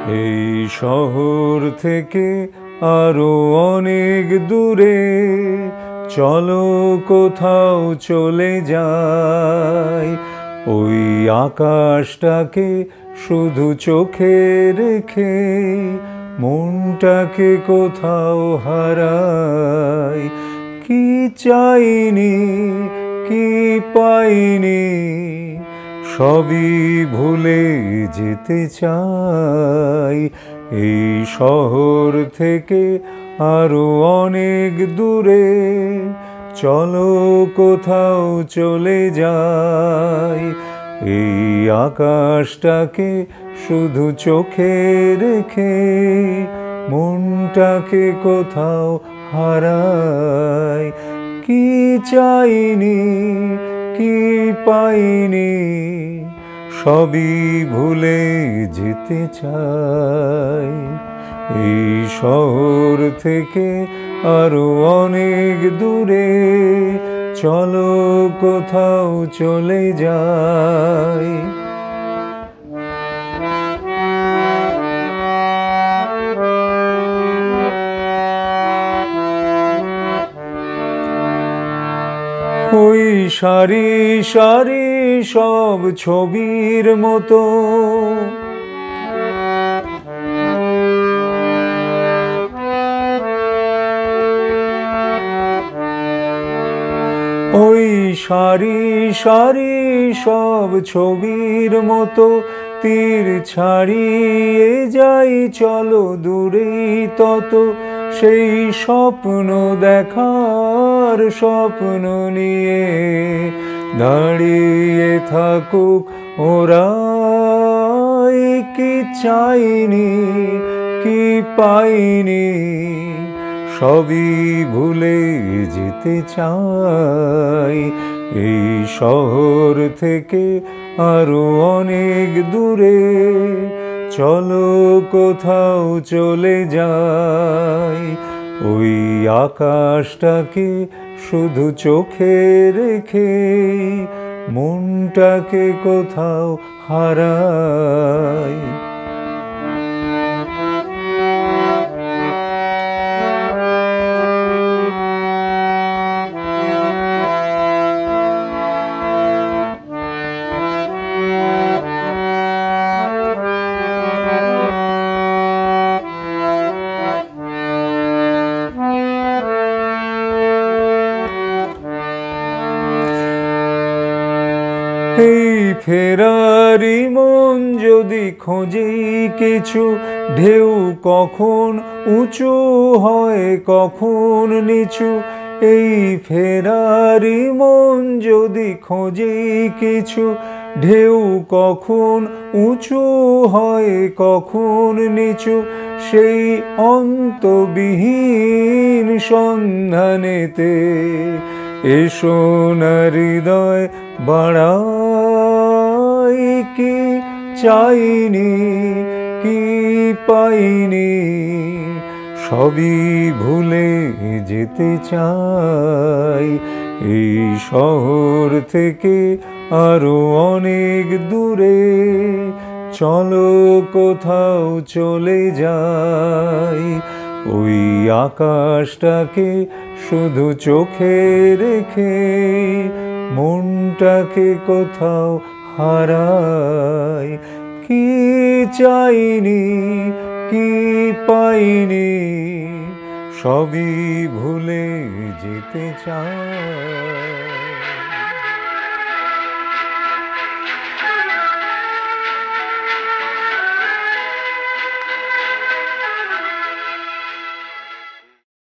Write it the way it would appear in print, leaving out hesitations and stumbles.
এই শহর থেকে আরো অনেক দূরে চলো কোথাও চলে যাই। ওই আকাশটাকে শুধু চোখে রেখে মনটাকে কোথাও হারাই। কি চাইনি কি পাইনি সবই ভুলে যেতে চাই। এই শহর থেকে আরো অনেক দূরে চলো কোথাও চলে যাই। এই আকাশটাকে শুধু চোখে রেখে মনটাকে কোথাও হারাই। কি চাইনি কি পাইনি সবই ভুলে যেতে চাই। এই শহর থেকে আরো অনেক দূরে চলো কোথাও চলে যাই। ওই সারি সারি সব ছবির মতো ওই সারি সারি সব ছবির মতো তীর ছাড়িয়ে যাই চলো দূরেই তত। সেই স্বপ্ন দেখার স্বপ্ন নিয়ে দাঁড়িয়ে থাকুক ওরা। কি চাইনি কি পাইনি সবই ভুলে যেতে চাই। এই শহর থেকে আরো অনেক দূরে চলো কোথাও চলে যাই। ওই আকাশটাকে শুধু চোখে রেখে মনটাকে কোথাও হারাই। এই ফেরারি মন যদি খোঁজেই কিছু, ঢেউ কখন উঁচু হয় কখন নিচু। এই ফেরারি মন যদি খোঁজেই কিছু, ঢেউ কখন উঁচু হয় কখন নিচু। সেই অন্তবিহীন সন্ধানেতে এসো না হৃদয় বাড়াই। কি চাইনি কি পাইনি সবই ভুলে যেতে চাই। এই শহর থেকে আরো অনেক দূরে চলো কোথাও চলে যাই। ওই আকাশটাকে শুধু চোখে রেখে মনটাকে কোথাও হারাই। কি চাইনি কি পাইনি সবই ভুলে যেতে চাই।